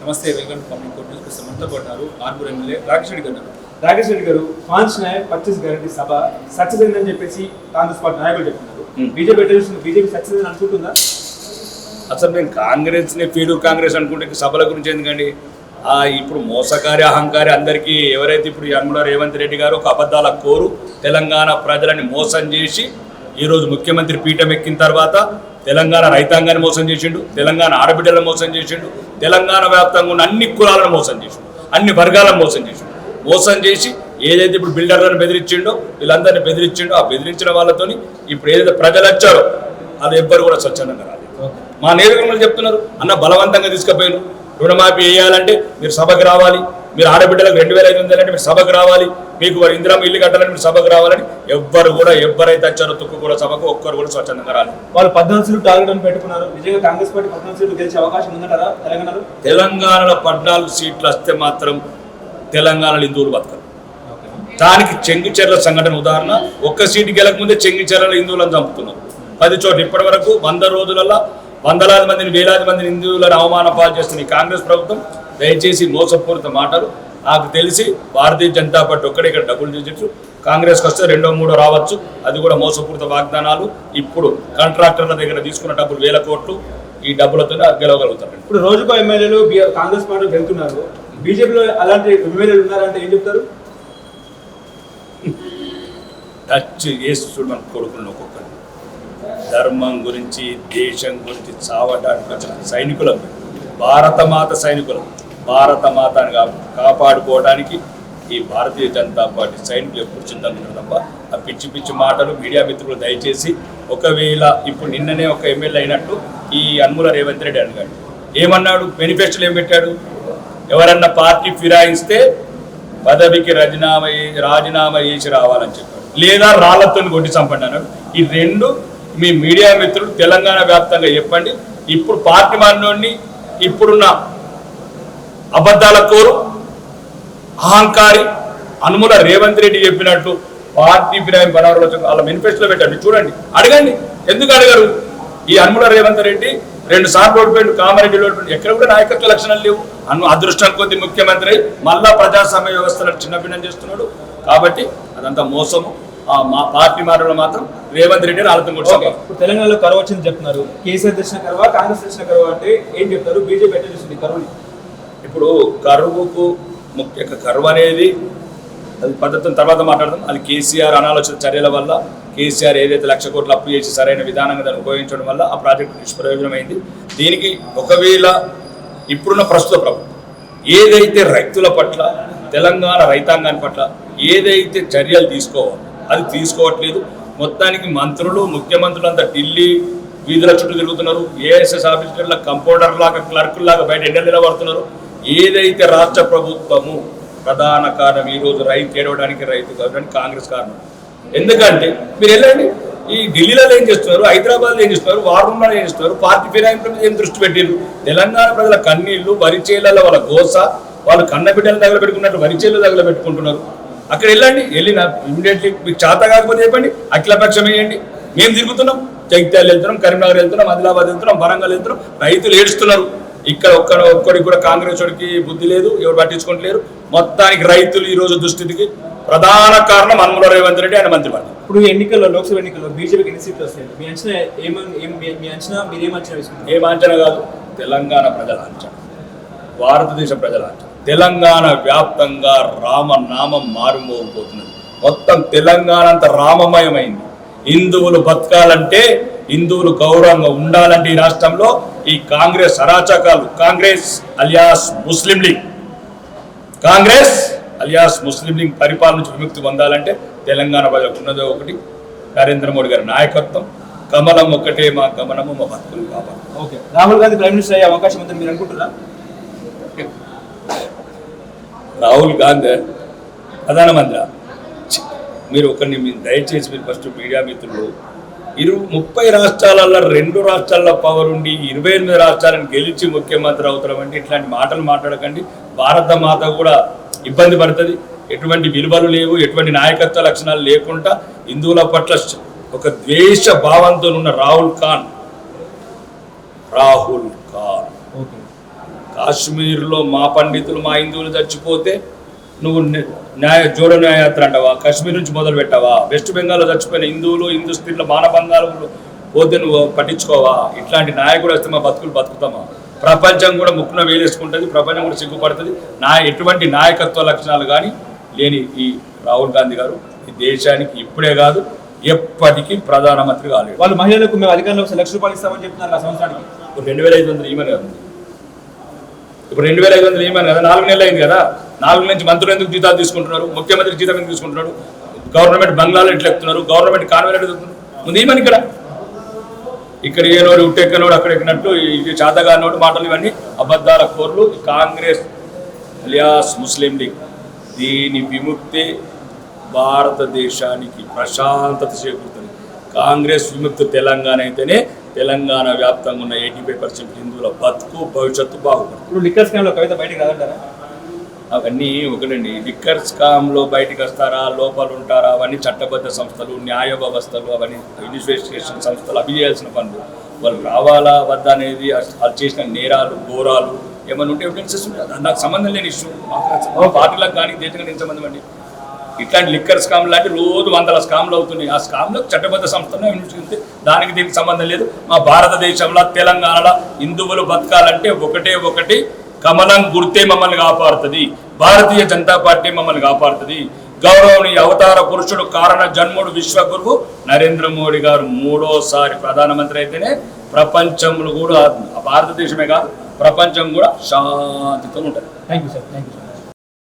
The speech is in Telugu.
నమస్తే, welcome to public court news. మనతో కొట్టారు ఆర్మూర్ ఎమ్మెల్యే రాకేష్ రెడ్డి గారు. రాకేష్ రెడ్డి గారు 5 న్యాయ 25 గ్యారంటీ సభ సక్సెస్ అయిందని చెప్పేసి కాంగ్రెస్ పార్టీ నాయకులు చెప్తున్నారు. బీజేపీ సక్సెస్ అని అనుకుంటుందా? అసలు నేను కాంగ్రెస్ని ఫీడు కాంగ్రెస్ అనుకుంటే సభల గురించి ఎందుకండి? ఇప్పుడు మోసకారి అహంకారి అందరికీ ఎవరైతే ఇప్పుడు యనమల రేవంత్ రెడ్డి గారు ఒక అబద్ధాల కోరు తెలంగాణ ప్రజలని మోసం చేసి ఈరోజు ముఖ్యమంత్రి పీఠం ఎక్కిన తర్వాత తెలంగాణ రైతాంగాన్ని మోసం చేసిండు, తెలంగాణ ఆడబిడ్డలను మోసం చేసిండు, తెలంగాణ వ్యాప్తంగా ఉన్న అన్ని కులాలను మోసం చేసిండు, అన్ని వర్గాలను మోసం చేసి ఏదైతే ఇప్పుడు బిల్డర్లను బెదిరించిండో వీళ్ళందరినీ బెదిరించిండో ఆ బెదిరించిన వాళ్ళతోని ఇప్పుడు ఏదైతే ప్రజలు వచ్చారో అది ఎవ్వరు కూడా స్వచ్ఛందంగా రాలేదు. మా నేతలు చెప్తున్నారు, అన్న బలవంతంగా తీసుకుపోయారు. రుణమాఫీ వేయాలంటే మీరు సభకు రావాలి, మీరు ఆడబిడ్డలకు 2500 అంటే మీరు సభకు రావాలి, మీకు ఇందిరమ్మ ఇల్లు కట్టాలని మీరు సభకు రావాలని ఎవరైతే వచ్చారో తుక్కు కూడా సభకు ఒక్కరు కూడా స్వచ్ఛందంగా రాలేదు. వాళ్ళు 14 సీట్లు టార్గెట్ అని పెట్టుకున్నారు. నిజంగా కాంగ్రెస్ పార్టీ 14 సీట్లు గెలిచే అవకాశం ఉందంటారా తెలంగాణలో 14 సీట్లు వస్తే మాత్రం తెలంగాణలో హిందువులు బతకరు. దానికి చెంగిచెర్ల సంఘటన ఉదాహరణ. ఒక్క సీటు గెలకముందే చెంగిచెర్లలో హిందువులను చంపుతున్నారు. 10 చోట్ల ఇప్పటి వరకు 100 రోజులలో వందలాది మందిని వేలాది మందిని హిందువులను అవమాన పాలు చేస్తున్న కాంగ్రెస్ ప్రభుత్వం దయచేసి మోసపూరిత మాటలు. నాకు తెలిసి భారతీయ జనతా పార్టీ ఒక్కడే ఇక్కడ డబ్బులు చేసేట్టు కాంగ్రెస్కి వస్తే 2-3 రావచ్చు. అది కూడా మోసపూరిత వాగ్దానాలు. ఇప్పుడు కాంట్రాక్టర్ల దగ్గర తీసుకున్న డబ్బులు 1000 కోట్లు. ఈ డబ్బులతో గెలవగలుగుతారు. ఇప్పుడు రోజుకో ఎమ్మెల్యేలు కాంగ్రెస్ పార్టీ వెళ్తున్నారు. బీజేపీలో అలాంటి ఎమ్మెల్యేలు ఉన్నారంటే ఏం చెప్తారు? టచ్ చేసి చూడు మన కొడుకులను ఒక్కొక్కరు ధర్మం గురించి దేశం గురించి చావడానికి వచ్చిన సైనికులం, భారతమాత సైనికులం. భారతమాతను కాపాడుకోవడానికి ఈ భారతీయ జనతా పార్టీ సైనికులు ఎప్పుడు సిద్ధంగా ఉన్నారు తప్ప ఆ పిచ్చి పిచ్చి మాటలు మీడియా మిత్రులు దయచేసి. ఒకవేళ ఇప్పుడు నిన్ననే ఒక ఎమ్మెల్యే అయినట్టు ఈ యనమల రేవంత్ రెడ్డి అడిగాడు. ఏమన్నాడు? మేనిఫెస్టోలో ఏం పెట్టాడు? ఎవరన్నా పార్టీ ఫిరాయిస్తే పదవికి రాజీనామా చేసి రావాలని చెప్పాడు, లేదా రాళ్లతో కొట్టి చంపండి అన్నాడు. ఈ రెండు మీ మీడియా మిత్రులు తెలంగాణ వ్యాప్తంగా చెప్పండి. ఇప్పుడు పార్టీ మారినోడిని ఇప్పుడున్న అబద్ధాల కోరు అహంకారి యనమల రేవంత్ రెడ్డి చెప్పినట్టు పార్టీ ఫిరాయింపు పనవరంలో వాళ్ళ మేనిఫెస్టోలో పెట్టండి, చూడండి, అడగండి. ఎందుకు అడగరు? ఈ యనమల రేవంత్ రెడ్డి 2 సార్లు ఓడిపోయాడు, కామారెడ్డిలో ఓడిపోయాడు. ఎక్కడ కూడా నాయకత్వ లక్షణాలు లేవు. అదృష్టం కొద్ది ముఖ్యమంత్రి మళ్ళా ప్రజాస్వామ్య వ్యవస్థలను చిన్నభిన్నం చేస్తున్నాడు. కాబట్టి అదంతా మోసము. మా పార్టీ మారలో మాత్రం రేవంత్ రెడ్డి ఆలోచన కూడా. ఇప్పుడు తెలంగాణలో కరువు వచ్చింది చెప్తున్నారు. కేసీఆర్ తెచ్చిన కరువా, కాంగ్రెస్ తెచ్చిన కరువు అంటే ఏం చెప్తారు? బీజేపీ ఎట్లా చూస్తుంది కరువుని? ఇప్పుడు కరువుకు ముఖ్యంగా కరువు అనేది అది పద్ధతిని తర్వాత మాట్లాడదాం. అది కేసీఆర్ అనాలోచిత చర్యల వల్ల కేసీఆర్ ఏదైతే 1,00,000 కోట్లు అప్పు చేసి సరైన విధానంగా దాన్ని ఉపయోగించడం వల్ల ఆ ప్రాజెక్టు నిష్ప్రయోజనమైంది. దీనికి ఒకవేళ ఇప్పుడున్న ప్రస్తుత ప్రభుత్వం ఏదైతే రైతుల పట్ల తెలంగాణ రైతాంగాన్ని పట్ల ఏదైతే చర్యలు తీసుకోవాలో అది తీసుకోవట్లేదు. మొత్తానికి మంత్రులు ముఖ్యమంత్రులు అంతా ఢిల్లీ వీధుల చుట్టూ తిరుగుతున్నారు. ఏఎస్ఎస్ ఆఫీసర్ల కంపౌండర్ లాగా క్లర్కుల లాగా బయట ఎండలు నిలబడుతున్నారు. ఏదైతే రాష్ట్ర ప్రభుత్వము ప్రధాన కారణం ఈరోజు రైతు ఏడవడానికి రైతు కావడానికి కాంగ్రెస్ కారణం. ఎందుకంటే మీరు వెళ్ళండి, ఈ ఢిల్లీలో ఏం చేస్తున్నారు, హైదరాబాద్లో ఏం చేస్తున్నారు, వారంలో ఏం చేస్తున్నారు, పార్టీ ఫిరాయింపుల మీద ఏం దృష్టి పెట్టారు? తెలంగాణ ప్రజల కన్నీళ్లు వరిచేళ్లలో వాళ్ళ గోస, వాళ్ళు కన్నబిడ్డలు తగలబెట్టుకున్నట్టు వరిచేళ్లు తగలబెట్టుకుంటున్నారు. అక్కడ వెళ్ళిన ఇమీడియట్లీ మీకు చేత కాకపోతే చెప్పండి, అఖిలపక్షం వేయండి. మేము తిరుగుతున్నాం, జగిత్యాల వెళ్తున్నాం, కరీంనగర్ వెళ్తున్నాం, ఆదిలాబాద్ వెళ్తున్నాం, వరంగల్ వెళ్తున్నాం. రైతులు ఏడుస్తున్నారు. ఇక్కడ ఒక్కడికి కూడా కాంగ్రెస్ వాడికి బుద్ధి లేదు, ఎవరు పట్టించుకుంటలేరు. మొత్తానికి రైతులు ఈ రోజు దుస్థితికి ప్రధాన కారణం యనమల రేవంత్ రెడ్డి ఆయన మంత్రివర్గం. ఇప్పుడు ఎన్నికల్లో లోక్సభ ఎన్నికల్లో బీజేపీకి ఎన్ని సీట్లు వస్తాయి? మీ అంచనా మీరేం అంచనా వేసుకుంటారు? ఏం అంచనా కాదు, తెలంగాణ ప్రజల అంచనా, భారతదేశ ప్రజల అంచనా. తెలంగాణ వ్యాప్తంగా రామనామం మారుమోగిపోతున్నది. మొత్తం తెలంగాణ అంతా రామమయమైంది. హిందువులు బతకాలంటే, హిందువులు గౌరవంగా ఉండాలంటే ఈ రాష్ట్రంలో ఈ కాంగ్రెస్ అరాచకాలు, కాంగ్రెస్ అలియాస్ ముస్లిం లీగ్ పరిపాలన నుంచి విముక్తి పొందాలంటే తెలంగాణ ప్రజలకు ఉన్నదో ఒకటి నరేంద్ర మోడీ గారి నాయకత్వం. కమలం ఒక్కటే మా గమనము, మా భక్తులు కావాలి. Okay, Rahul Gandhi prime minister అయ్యే అవకాశం ఉందని మీరు అనుకుంటున్నారా? రాహుల్ గాంధీ ప్రధానమంత్రి మీరు ఒకరిని దయచేసి మీరు ఫస్ట్ మీడియా మిత్రులు 30 రాష్ట్రాలలో 2 రాష్ట్రాల్లో పవర్ ఉండి 28 రాష్ట్రాలను గెలిచి ముఖ్యమంత్రి అవుతాం అంటే ఇట్లాంటి మాటలు మాట్లాడకండి. భారత మాత కూడా ఇబ్బంది పడుతుంది. ఎటువంటి విలువలు లేవు, ఎటువంటి నాయకత్వ లక్షణాలు లేకుండా హిందువుల పట్ల ఒక ద్వేష భావంతో ఉన్న రాహుల్ ఖాన్ కాశ్మీర్లో మా పండితులు మా హిందువులు చచ్చిపోతే నువ్వు జోడో న్యాయయాత్ర అంటావా? కాశ్మీర్ నుంచి మొదలు పెట్టావా? వెస్ట్ బెంగాల్లో చచ్చిపోయిన హిందువులు హిందూ స్త్రీల మానభంగాలు పోతే నువ్వు పట్టించుకోవా? ఇట్లాంటి నాయకుడు వస్తే మా బతుకులు బతుకుతామా? ప్రపంచం కూడా ముక్కున వేలేసుకుంటుంది, ప్రపంచం కూడా సిగ్గుపడుతుంది. ఎటువంటి నాయకత్వ లక్షణాలు కానీ లేని ఈ రాహుల్ గాంధీ గారు ఈ దేశానికి ఇప్పుడే కాదు ఎప్పటికీ ప్రధానమంత్రి కాలేదు. వాళ్ళు మహిళలకు మేము అధికారంలో ₹1,00,000 ఇస్తామని చెప్తున్నారు ఆ సంవత్సరానికి. 2,500 ఈమెను కదా, ఇప్పుడు 2,500 ఈమెను కదా, 4 నెలలు అయింది కదా. 4 నుంచి మంత్రులు ఎందుకు జీతాలు తీసుకుంటున్నారు? ముఖ్యమంత్రి జీతం ఎందుకు తీసుకుంటున్నాడు? గవర్నమెంట్ బంగ్లాలు ఎట్లా ఎక్కుతున్నారు? గవర్నమెంట్ కాన్వెంట్ ఎట్లా ఎక్కుతున్నారు? ముందు ఈమెను ఇక్కడ ఏనోడు ఉట్టెక్కనోడు అక్కడ ఎక్కినట్టు ఇది చాతగానోడు మాటలు ఇవన్నీ అబద్ధాల కోర్లు. కాంగ్రెస్ అలియాస్ ముస్లిం లీగ్ దీని విముక్తి భారతదేశానికి ప్రశాంతత చేకూరుతుంది. కాంగ్రెస్ విముక్తి తెలంగాణ అయితేనే తెలంగాణ వ్యాప్తంగా ఉన్న 85% హిందువుల బతుకు భవిష్యత్తు బాగుంటుంది. ఇప్పుడు లిక్కర్ స్కామ్ లో కవిత బయటకు రాదంటారా? అవన్నీ ఒకటండి. లిక్కర్ స్కామ్లో బయటకు వస్తారా, లోపల ఉంటారా, అవన్నీ చట్టబద్ధ సంస్థలు, న్యాయ వ్యవస్థలు, అవన్నీ ఇన్వెస్టిగేషన్ సంస్థలు అవి చేయాల్సిన పనులు. వాళ్ళు రావాలా వద్దా అనేది వాళ్ళు చేసిన నేరాలు ఘోరాలు ఏమైనా ఉంటే ఎవిడెన్సెస్ ఉంటాయి. నాకు సంబంధం లేని ఇష్యూ. మా పార్టీలకు కానీ దేశానికి నేను సంబంధం అండి. ఇట్లాంటి లిక్కర్ స్కామ్ లాంటి రోజు 100 స్కామ్లు అవుతున్నాయి. ఆ స్కామ్లో చట్టబద్ధ సంస్థలు ఇన్వెస్టిగేషన్, దానికి దీనికి సంబంధం లేదు. మా భారతదేశంలో తెలంగాణలో హిందువులు బతకాలంటే ఒకటి కమలం గుర్తే మమ్మల్ని కాపాడుతుంది. భారతీయ జనతా పార్టీ మమ్మల్ని కాపాడుతుంది. గౌరవనీయ అవతార పురుషుడు కారణ జన్ముడు విశ్వగురువు నరేంద్ర మోడీ గారు 3వ ప్రధానమంత్రి అయితేనే ప్రపంచంలో కూడా భారతదేశమే కాదు ప్రపంచం కూడా శాంతితో ఉంటుంది. Thank you sir.